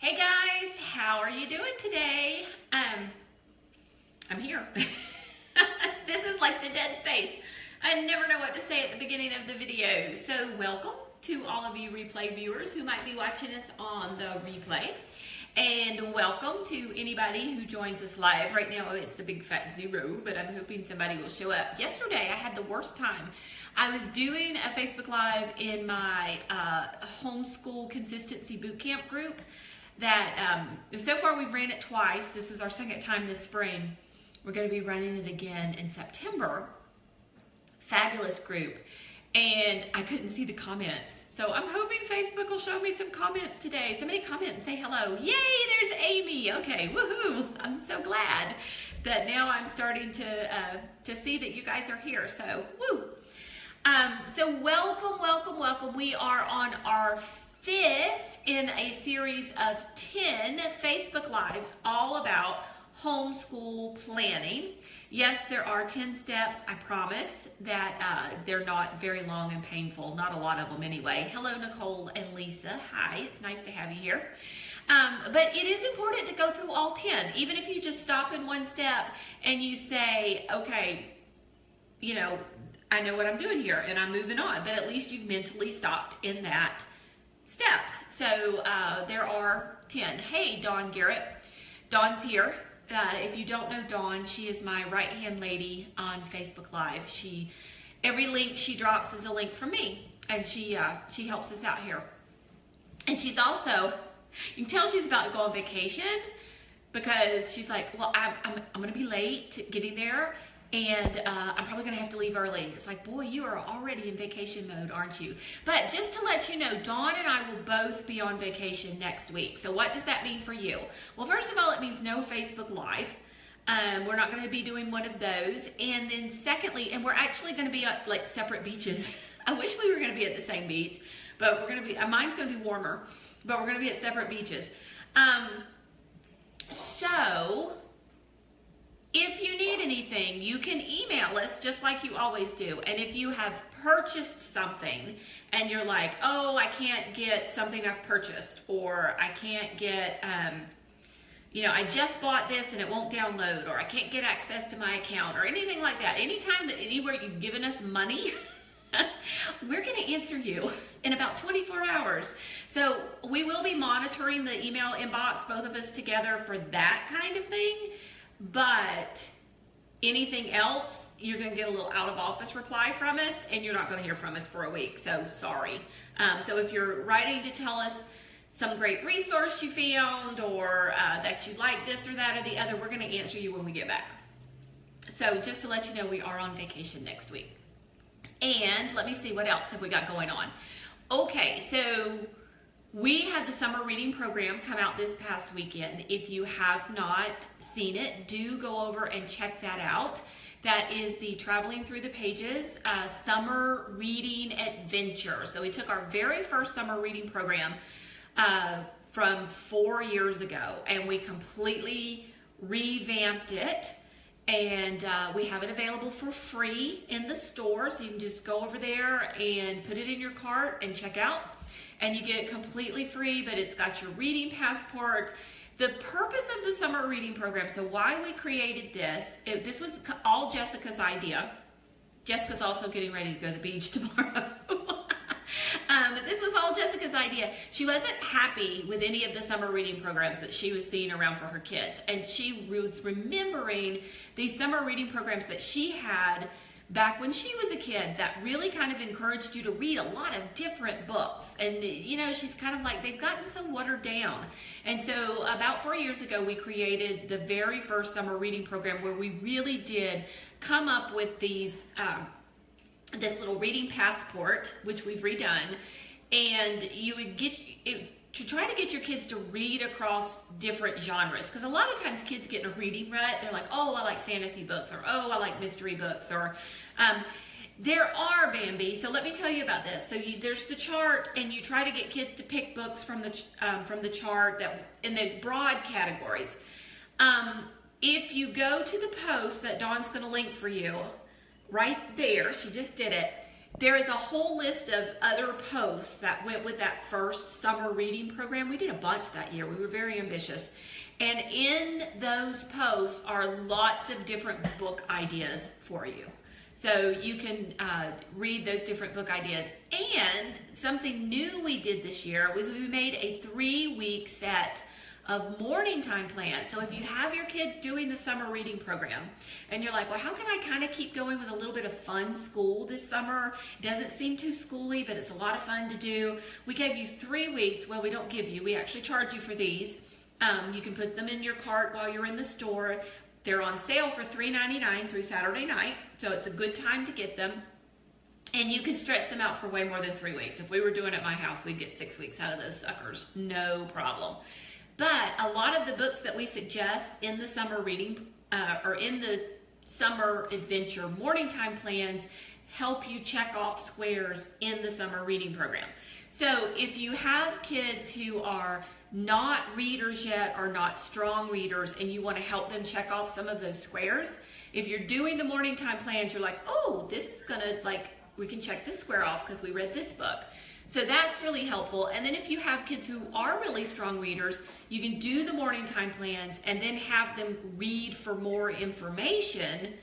Hey guys, how are you doing today? I'm here. This is like the dead space. I never know what to say at the beginning of the video. So welcome to all of you replay viewers who might be watching us on the replay. And welcome to anybody who joins us live. Right now it's a big fat 0, but I'm hoping somebody will show up. Yesterday I had the worst time. I was doing a Facebook Live in my Homeschool Consistency Bootcamp group that so far we've ran it twice. This is our second time this spring. We're going to be running it again in September. Fabulous group. And I couldn't see the comments. So I'm hoping Facebook will show me some comments today. Somebody comment and say hello. Yay, there's Amy. Okay, woohoo. I'm so glad that now I'm starting to see that you guys are here. So, woo. So welcome. We are on our 5th in a series of 10 Facebook Lives all about homeschool planning. Yes, there are 10 steps. I promise that they're not very long and painful. Not a lot of them anyway. Hello, Nicole and Lisa. Hi, it's nice to have you here. But it is important to go through all 10. Even if you just stop in one step and you say, okay, you know, I know what I'm doing here and I'm moving on. But at least you've mentally stopped in that step. So there are 10. Hey, Dawn Garrett. Dawn's here. If you don't know Dawn, she is my right-hand lady on Facebook Live. Every link she drops is a link from me, and she helps us out here. And she's also, you can tell she's about to go on vacation because she's like, well, I'm going to be late to getting there, and I'm probably going to have to leave early. It's like, boy, you are already in vacation mode, aren't you? But just to let you know, Dawn and I will both be on vacation next week. So what does that mean for you? Well, first of all, it means no Facebook Live. We're not going to be doing one of those. And then secondly, and we're actually going to be at like separate beaches. I wish we were going to be at the same beach, but we're going to be, mine's going to be warmer, but we're going to be at separate beaches. So if you need anything, you can email us just like you always do. And if you have purchased something and you're like, oh, I can't get something I've purchased, or I can't get, you know, I just bought this and it won't download, or I can't get access to my account, or anything like that. Anytime that anywhere you've given us money, we're going to answer you in about 24 hours. So we will be monitoring the email inbox, both of us together, for that kind of thing. But anything else, you're going to get a little out of office reply from us, and you're not going to hear from us for a week. So sorry. So if you're writing to tell us some great resource you found, or that you like this or that or the other, we're going to answer you when we get back. So just to let you know, we are on vacation next week. And let me see, what else have we got going on? Okay, so we had the summer reading program come out this past weekend. If you have not seen it, do go over and check that out. That is the Traveling Through the Pages Summer Reading Adventure. So we took our very first summer reading program from 4 years ago, and we completely revamped it. And we have it available for free in the store, so you can just go over there and put it in your cart and check out. And you get it completely free, but it's got your reading passport. The purpose of the summer reading program, so why we created this, this was all Jessica's idea. Jessica's also getting ready to go to the beach tomorrow. But this was all Jessica's idea. She wasn't happy with any of the summer reading programs that she was seeing around for her kids. And she was remembering these summer reading programs that she had back when she was a kid that really kind of encouraged you to read a lot of different books. And, you know, she's kind of like, they've gotten so watered down. And so about 4 years ago, we created the very first summer reading program where we really did come up with these, this little reading passport, which we've redone. And you would get, to try to get your kids to read across different genres, because a lot of times kids get in a reading rut. They're like, oh, I like fantasy books, or oh, I like mystery books, or there are, Bambi. So let me tell you about this. So there's the chart, and you try to get kids to pick books from the chart that in the broad categories. If you go to the post that Dawn's going to link for you, right there, she just did it. There is a whole list of other posts that went with that first summer reading program. We did a bunch that year. We were very ambitious. And in those posts are lots of different book ideas for you. So you can read those different book ideas. And something new we did this year was we made a 3-week set of morning time plans. So if you have your kids doing the summer reading program and you're like, well, how can I kind of keep going with a little bit of fun school this summer? It doesn't seem too schooly, but it's a lot of fun to do. We gave you 3 weeks. Well, we don't give you. We actually charge you for these. You can put them in your cart while you're in the store. They're on sale for $3.99 through Saturday night, so it's a good time to get them. And you can stretch them out for way more than 3 weeks. If we were doing it at my house, we'd get 6 weeks out of those suckers. No problem. But a lot of the books that we suggest in the summer reading or in the summer adventure morning time plans help you check off squares in the summer reading program. So if you have kids who are not readers yet or not strong readers and you want to help them check off some of those squares, if you're doing the morning time plans, you're like, oh, this is gonna, like, we can check this square off because we read this book. So that's really helpful. And then if you have kids who are really strong readers, you can do the morning time plans and then have them read for more information,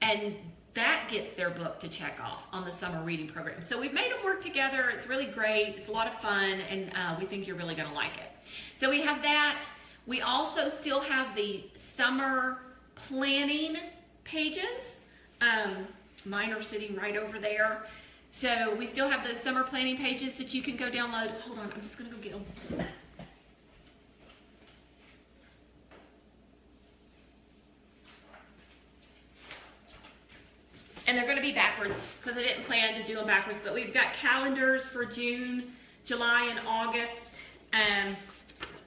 and that gets their book to check off on the summer reading program. So we've made them work together. It's really great. It's a lot of fun, and we think you're really gonna like it. So we have that. We also still have the summer planning pages. Mine are sitting right over there. So we still have those summer planning pages that you can go download. Hold on, I'm just gonna go get them. And they're gonna be backwards because I didn't plan to do them backwards, but we've got calendars for June, July, and August.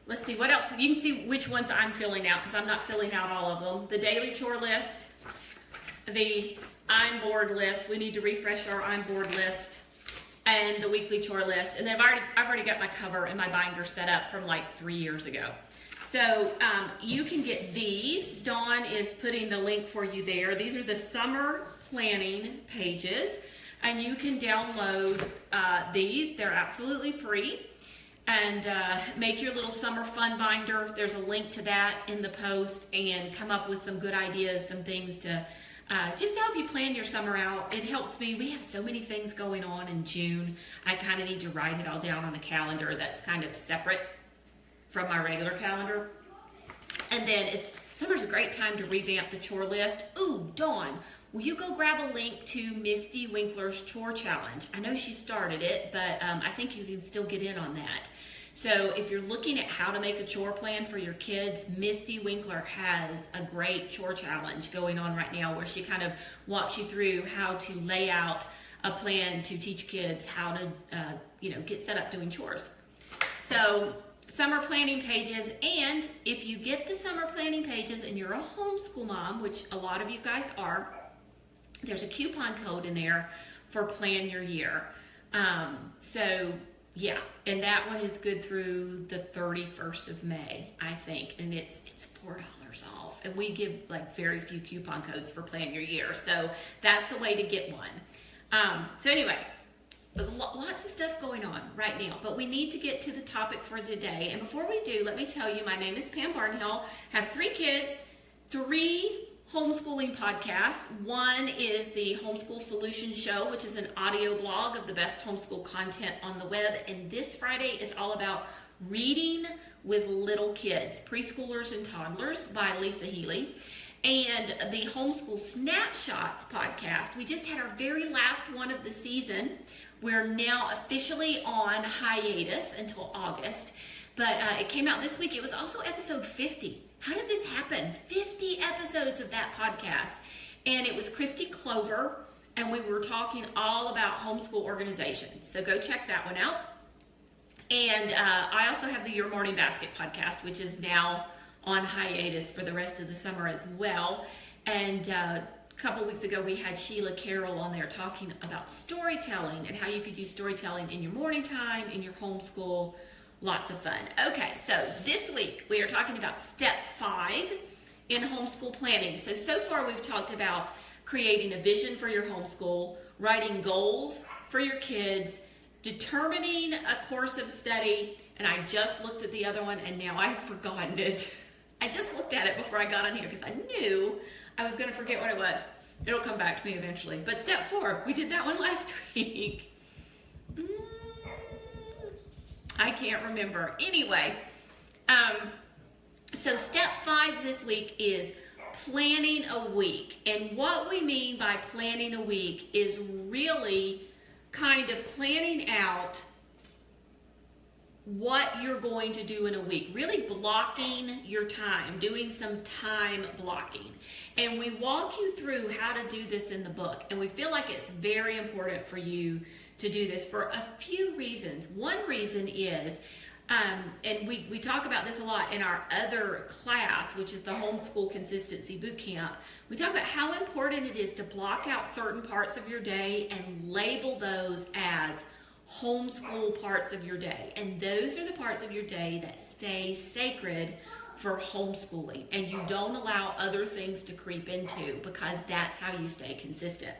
Let's see, what else? You can see which ones I'm filling out because I'm not filling out all of them. The daily chore list, the I'm bored list. We need to refresh our I'm bored list, and the weekly chore list. And then I've already got my cover and my binder set up from like 3 years ago. So you can get these. Dawn is putting the link for you there. These are the summer planning pages, and you can download these. They're absolutely free. And make your little summer fun binder. There's a link to that in the post, and come up with some good ideas, some things to just to help you plan your summer out. It helps me. We have so many things going on in June. I kind of need to write it all down on the calendar that's kind of separate from my regular calendar. And then summer's a great time to revamp the chore list. Ooh, Dawn, will you go grab a link to Misty Winkler's Chore Challenge? I know she started it, but I think you can still get in on that. So if you're looking at how to make a chore plan for your kids, Misty Winkler has a great chore challenge going on right now where she kind of walks you through how to lay out a plan to teach kids how to get set up doing chores. So summer planning pages, and if you get the summer planning pages and you're a homeschool mom, which a lot of you guys are, there's a coupon code in there for Plan Your Year. Yeah, and that one is good through the 31st of May, I think, and it's $4 off, and we give like very few coupon codes for Plan Your Year, so that's a way to get one. So anyway, lots of stuff going on right now, but we need to get to the topic for today, and before we do, let me tell you, my name is Pam Barnhill, have 3 kids, 3 homeschooling podcasts. One is the Homeschool Solution Show, which is an audio blog of the best homeschool content on the web. And this Friday is all about reading with little kids, preschoolers and toddlers, by Lisa Healy. And the Homeschool Snapshots podcast, we just had our very last one of the season. We're now officially on hiatus until August, but it came out this week. It was also episode 50. How did this happen? 50 episodes of that podcast. And it was Christy Clover, and we were talking all about homeschool organization. So go check that one out. And I also have the Your Morning Basket podcast, which is now on hiatus for the rest of the summer as well. And a couple weeks ago, we had Sheila Carroll on there talking about storytelling and how you could use storytelling in your morning time, in your homeschool. Lots of fun. Okay, so this week we are talking about step 5 in homeschool planning. So far we've talked about creating a vision for your homeschool, writing goals for your kids, determining a course of study, and I just looked at the other one and now I've forgotten it. I just looked at it before I got on here because I knew I was going to forget what it was. It'll come back to me eventually. But step 4, we did that one last week. I can't remember. Anyway, so step 5 this week is planning a week. And what we mean by planning a week is really kind of planning out what you're going to do in a week, really blocking your time, doing some time blocking. And we walk you through how to do this in the book, and we feel like it's very important for you to do this for a few reasons. One reason is, and we talk about this a lot in our other class, which is the Homeschool Consistency Bootcamp. We talk about how important it is to block out certain parts of your day and label those as homeschool parts of your day. And those are the parts of your day that stay sacred for homeschooling, and you don't allow other things to creep into, because that's how you stay consistent.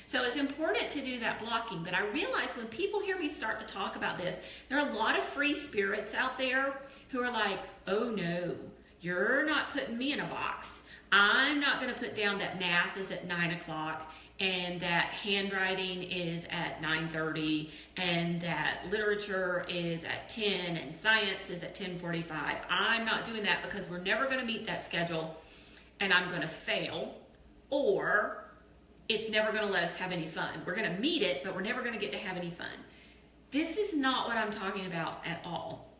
So it's important to do that blocking. But I realize when people hear me start to talk about this, there are a lot of free spirits out there who are like, oh no, you're not putting me in a box. I'm not going to put down that math is at 9 o'clock and that handwriting is at 9:30 and that literature is at 10 and science is at 10:45. I'm not doing that because we're never going to meet that schedule and I'm going to fail, or it's never going to let us have any fun. We're going to meet it, but we're never going to get to have any fun. This is not what I'm talking about at all.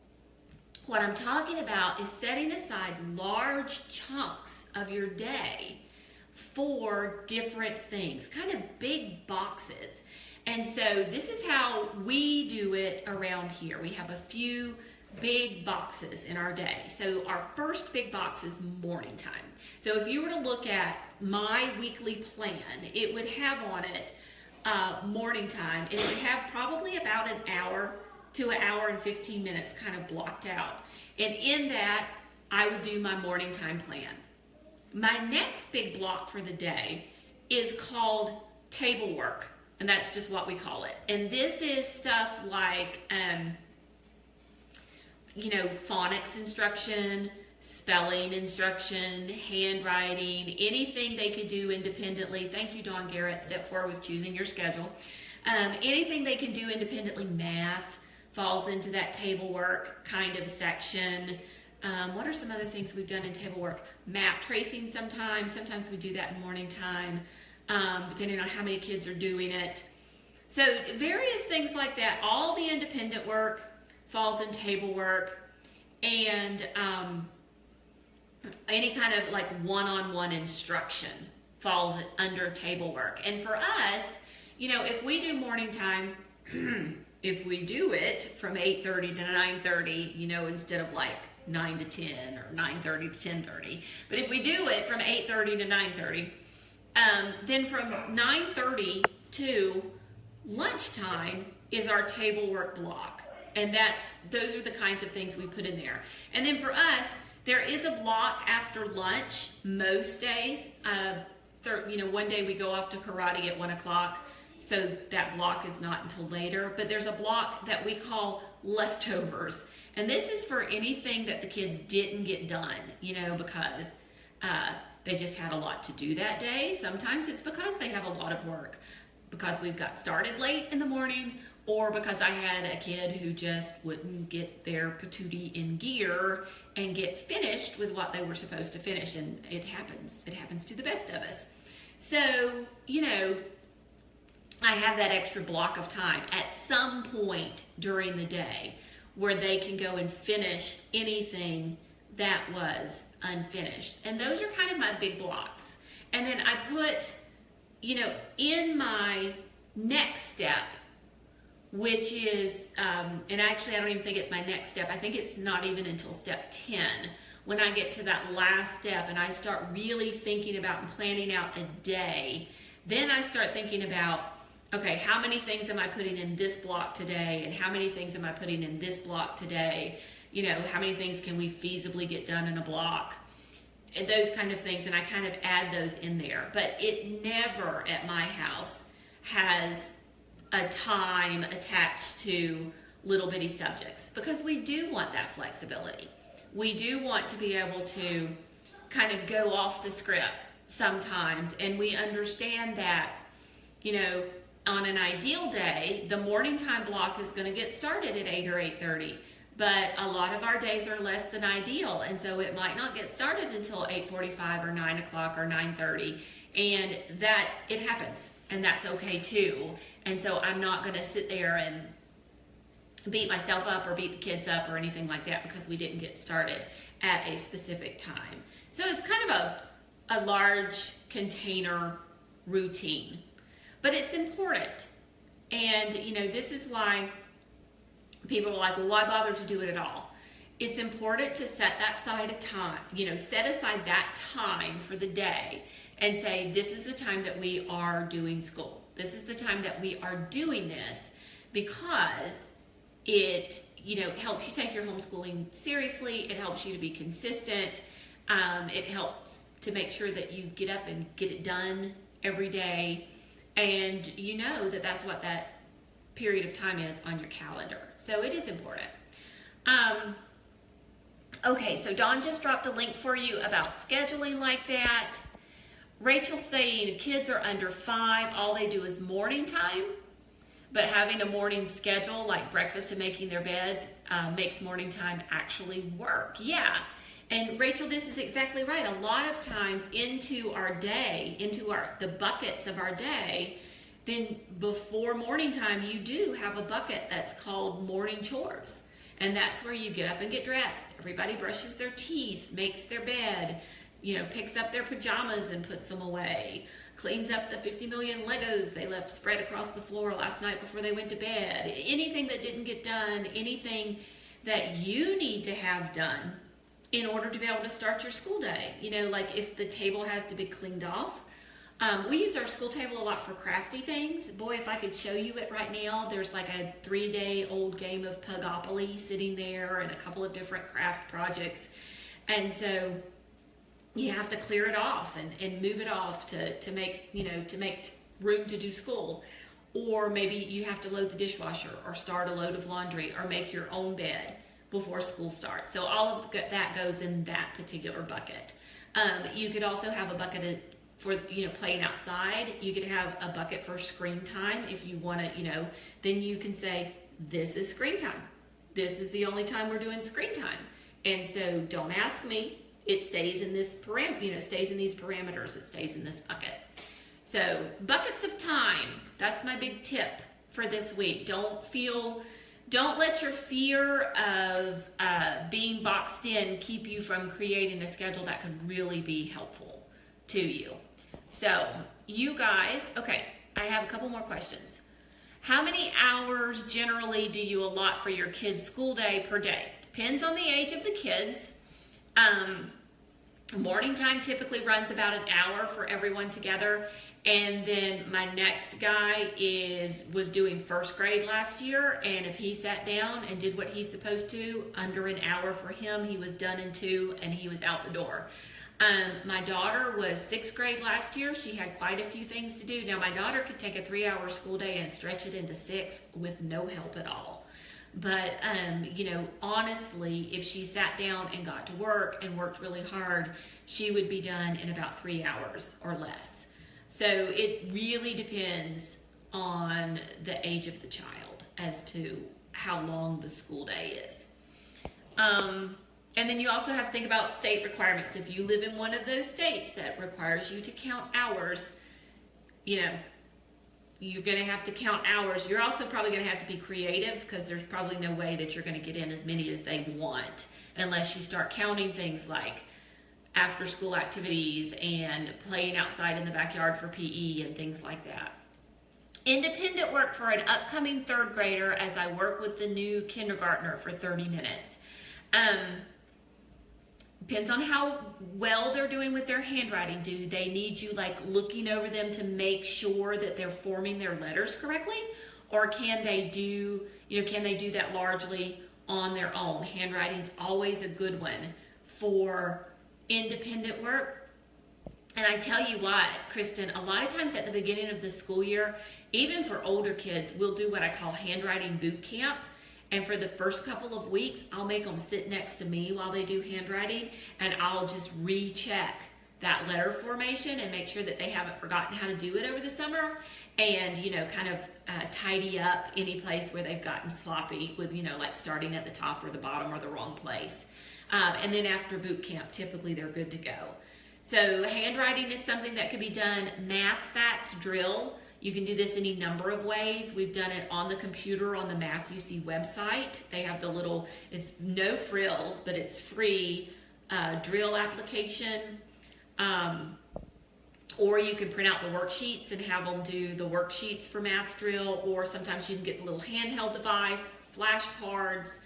What I'm talking about is setting aside large chunks of your day for different things, kind of big boxes. And so this is how we do it around here. We have a few big boxes in our day. So our first big box is morning time. So if you were to look at my weekly plan, it would have on it morning time, and it would have probably about an hour to an hour and 15 minutes kind of blocked out. And in that, I would do my morning time plan. My next big block for the day is called table work, and that's just what we call it. And this is stuff like, phonics instruction, spelling instruction, handwriting, anything they could do independently. Thank you, Dawn Garrett. Step 4 was choosing your schedule. Anything they can do independently. Math falls into that table work kind of section. What are some other things we've done in table work? Map tracing sometimes. Sometimes we do that in morning time, depending on how many kids are doing it. So various things like that. All the independent work falls in table work, and any kind of like one-on-one instruction falls under table work. And for us, if we do morning time, if we do it from 8:30 to 9:30, instead of like 9 to 10 or 9:30 to 10:30, but if we do it from 8:30 to 9:30, then from 9:30 to lunchtime is our table work block. And those are the kinds of things we put in there. And then for us, there is a block after lunch most days. One day we go off to karate at 1 o'clock, so that block is not until later. But there's a block that we call leftovers. And this is for anything that the kids didn't get done, because they just had a lot to do that day. Sometimes it's because they have a lot of work, because we've got started late in the morning, or because I had a kid who just wouldn't get their patootie in gear and get finished with what they were supposed to finish. And it happens. It happens to the best of us. So, I have that extra block of time at some point during the day where they can go and finish anything that was unfinished. And those are kind of my big blocks. And then I put, in my next step, which is, and actually I don't even think it's my next step. I think it's not even until step 10 when I get to that last step and I start really thinking about and planning out a day. Then I start thinking about, okay, how many things am I putting in this block today, and how many things am I putting in this block today? How many things can we feasibly get done in a block? And those kind of things, and I kind of add those in there. But it never at my house has a time attached to little bitty subjects, because we do want that flexibility. We do want to be able to kind of go off the script sometimes, and we understand that, you know, on an ideal day, the morning time block is going to get started at 8 or 8:30, but a lot of our days are less than ideal, and so it might not get started until 8:45 or 9 o'clock or 9:30, and that it happens, and that's okay too. And so I'm not going to sit there and beat myself up or beat the kids up or anything like that because we didn't get started at a specific time. So it's kind of a large container routine, but it's important. And you know, this is why people are like, well, why bother to do it at all? It's important to set that side of time, you know, set aside that time for the day and say, this is the time that we are doing school. This is the time that we are doing this, because it, you know, helps you take your homeschooling seriously. It helps you to be consistent. It helps to make sure that you get up and get it done every day. And you know that that's what that period of time is on your calendar. So it is important. Okay, so Dawn just dropped a link for you about scheduling like that. Rachel's saying kids are under 5, all they do is morning time, but having a morning schedule like breakfast and making their beds makes morning time actually work. Yeah, and Rachel, this is exactly right. A lot of times into our day, into the buckets of our day, then before morning time, you do have a bucket that's called morning chores. And that's where you get up and get dressed. Everybody brushes their teeth, makes their bed, you know, picks up their pajamas and puts them away, cleans up the 50 million Legos they left spread across the floor last night before they went to bed. Anything that didn't get done, anything that you need to have done in order to be able to start your school day. You know, like if the table has to be cleaned off. We use our school table a lot for crafty things. Boy, if I could show you it right now, there's like a 3-day-old game of Pugopoly sitting there and a couple of different craft projects. And so you have to clear it off and move it off to make, you know, to make room to do school. Or maybe you have to load the dishwasher or start a load of laundry or make your own bed before school starts. So all of that goes in that particular bucket. You could also have a bucket for, you know, playing outside. You could have a bucket for screen time if you want to, you know, then you can say, this is screen time. This is the only time we're doing screen time. And so don't ask me. It stays in this stays in these parameters. It stays in this bucket. So buckets of time, that's my big tip for this week. Don't let your fear of being boxed in keep you from creating a schedule that could really be helpful to you. So you guys, okay, I have a couple more questions. How many hours generally do you allot for your kids' school day per day? Depends on the age of the kids. Morning time typically runs about an hour for everyone together. And then my next guy was doing first grade last year, and if he sat down and did what he's supposed to, under an hour for him, he was done in 2 and he was out the door. My daughter was 6th grade last year. She had quite a few things to do. Now my daughter could take a 3-hour school day and stretch it into 6 with no help at all. But, you know, honestly, if she sat down and got to work and worked really hard, she would be done in about 3 hours or less. So it really depends on the age of the child as to how long the school day is. And then you also have to think about state requirements. If you live in one of those states that requires you to count hours, you know, you're going to have to count hours. You're also probably going to have to be creative, because there's probably no way that you're going to get in as many as they want unless you start counting things like after school activities and playing outside in the backyard for PE and things like that. Independent work for an upcoming 3rd grader as I work with the new kindergartner for 30 minutes. Depends on how well they're doing with their handwriting. Do they need you like looking over them to make sure that they're forming their letters correctly? Or can they do, can they do that largely on their own? Handwriting's always a good one for independent work. And I tell you what, Kristen, a lot of times at the beginning of the school year, even for older kids, we'll do what I call handwriting boot camp. And for the first couple of weeks, I'll make them sit next to me while they do handwriting, and I'll just recheck that letter formation and make sure that they haven't forgotten how to do it over the summer, and, you know, kind of tidy up any place where they've gotten sloppy with, you know, like starting at the top or the bottom or the wrong place. And then after boot camp, typically they're good to go. So handwriting is something that could be done. Math facts drill. You can do this any number of ways. We've done it on the computer on the Math UC website. They have the little, it's no frills, but it's free drill application. Or you can print out the worksheets and have them do the worksheets for math drill, or sometimes you can get the little handheld device, flashcards,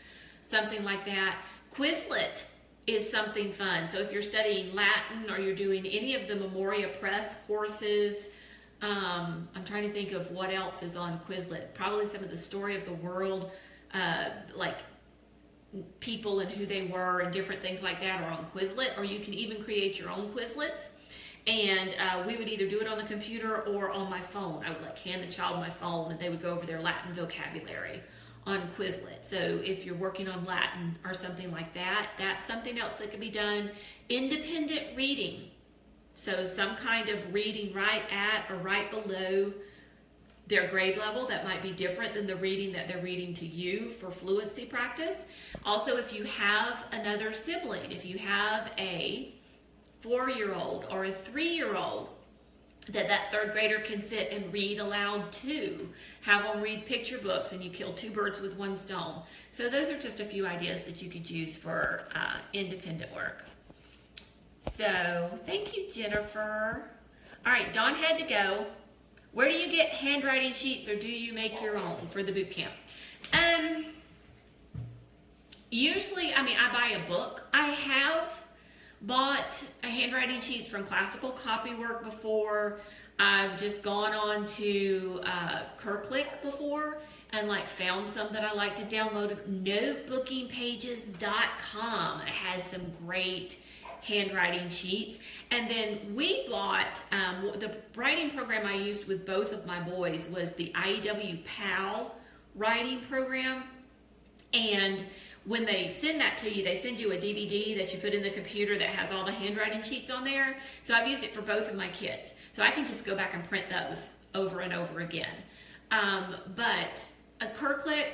something like that. Quizlet is something fun. So if you're studying Latin or you're doing any of the Memoria Press courses, I'm trying to think of what else is on Quizlet. Probably some of the story of the world, like people and who they were and different things like that are on Quizlet, or you can even create your own Quizlets. And we would either do it on the computer or on my phone. I would like hand the child my phone and they would go over their Latin vocabulary on Quizlet. So if you're working on Latin or something like that, that's something else that can be done. Independent reading. So some kind of reading right at or right below their grade level that might be different than the reading that they're reading to you for fluency practice. Also, if you have another sibling, if you have a 4-year-old or a 3-year-old that third grader can sit and read aloud to, have them read picture books, and you kill 2 birds with 1 stone. So those are just a few ideas that you could use for independent work. So thank you, Jennifer. All right, Dawn had to go. Where do you get handwriting sheets, or do you make your own for the boot camp? Usually, I mean, I buy a book. I have bought handwriting sheets from Classical Copywork before. I've just gone on to Kirklick before and like found some that I like to download. Notebookingpages.com has some great handwriting sheets. And then we bought, the writing program I used with both of my boys was the IEW PAL writing program. And when they send that to you, they send you a DVD that you put in the computer that has all the handwriting sheets on there. So I've used it for both of my kids. So I can just go back and print those over and over again. But a Kirklick,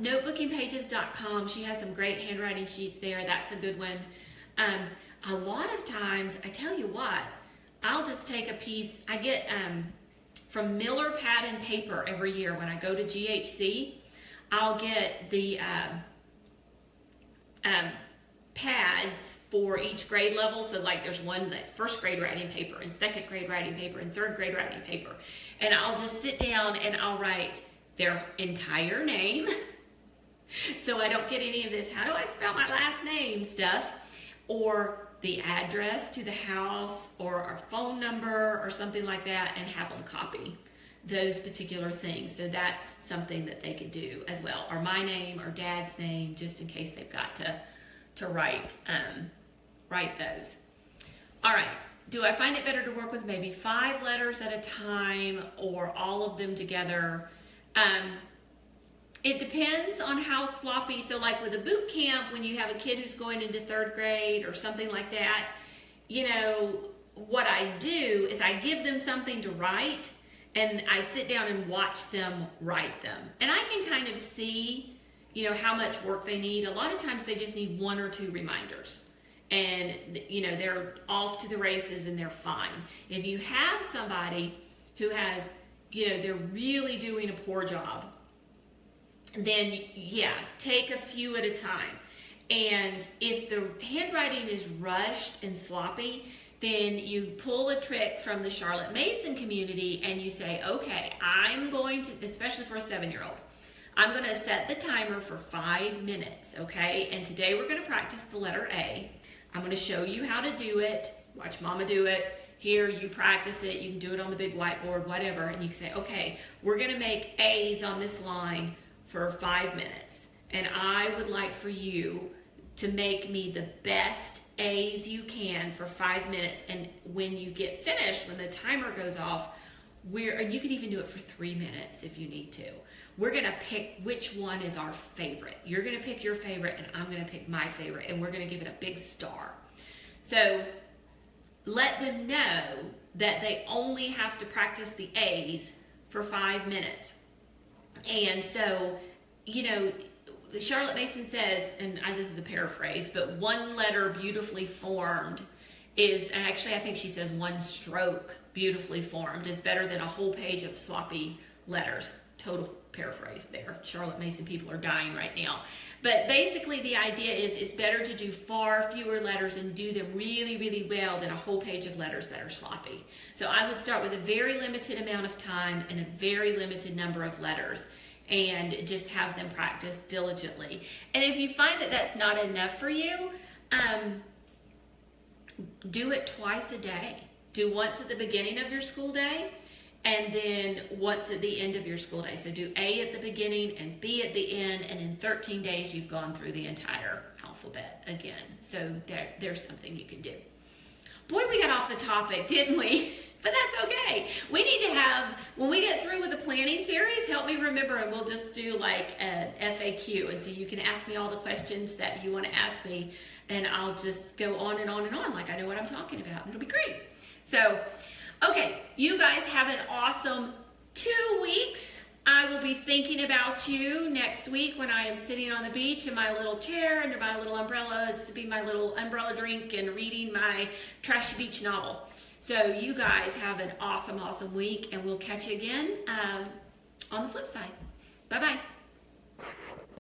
notebookingpages.com, she has some great handwriting sheets there. That's a good one. A lot of times, I tell you what, I'll just take a piece. I get from Miller Pad and Paper every year when I go to GHC. I'll get the pads for each grade level. So like there's one that's first grade writing paper and second grade writing paper and third grade writing paper. And I'll just sit down and I'll write their entire name. So I don't get any of this, how do I spell my last name stuff, or the address to the house or our phone number or something like that, and have them copy those particular things. So that's something that they could do as well, or my name or Dad's name, just in case they've got to write those. All right, do I find it better to work with maybe 5 letters at a time or all of them together? It depends on how sloppy. So like with a boot camp, when you have a kid who's going into 3rd grade or something like that, you know, what I do is I give them something to write, and I sit down and watch them write them. And I can kind of see, you know, how much work they need. A lot of times they just need 1 or 2 reminders. And, you know, they're off to the races and they're fine. If you have somebody who has, you know, they're really doing a poor job, then yeah, take a few at a time. And if the handwriting is rushed and sloppy, then you pull a trick from the Charlotte Mason community and you say, okay, I'm going to, especially for a 7-year-old, I'm going to set the timer for 5 minutes, okay? And today we're going to practice the letter A. I'm going to show you how to do it. Watch Mama do it. Here, you practice it. You can do it on the big whiteboard, whatever. And you can say, okay, we're going to make A's on this line for 5 minutes. And I would like for you to make me the best A's you can for 5 minutes. And when you get finished, when the timer goes off, you can even do it for 3 minutes if you need to. We're gonna pick which one is our favorite. You're gonna pick your favorite and I'm gonna pick my favorite, and we're gonna give it a big star. So let them know that they only have to practice the A's for 5 minutes. And so, you know, Charlotte Mason says, and this is a paraphrase, but one letter beautifully formed is, and actually I think she says one stroke beautifully formed is better than a whole page of sloppy letters. Total paraphrase there. Charlotte Mason people are dying right now. But basically the idea is it's better to do far fewer letters and do them really, really well than a whole page of letters that are sloppy. So I would start with a very limited amount of time and a very limited number of letters, and just have them practice diligently. And if you find that that's not enough for you, do it twice a day. Do once at the beginning of your school day, and then once at the end of your school day. So do A at the beginning and B at the end, and in 13 days you've gone through the entire alphabet again. So there's something you can do. Boy, we got off the topic, didn't we? But that's okay. We need to have, when we get through with the planning series, help me remember, and we'll just do like an FAQ. And so you can ask me all the questions that you want to ask me, and I'll just go on and on and on like I know what I'm talking about, and it'll be great. So, okay, you guys have an awesome 2 weeks. I will be thinking about you next week when I am sitting on the beach in my little chair under my little umbrella, sipping my little umbrella drink and reading my trashy beach novel. So you guys have an awesome, awesome week, and we'll catch you again on the flip side. Bye-bye.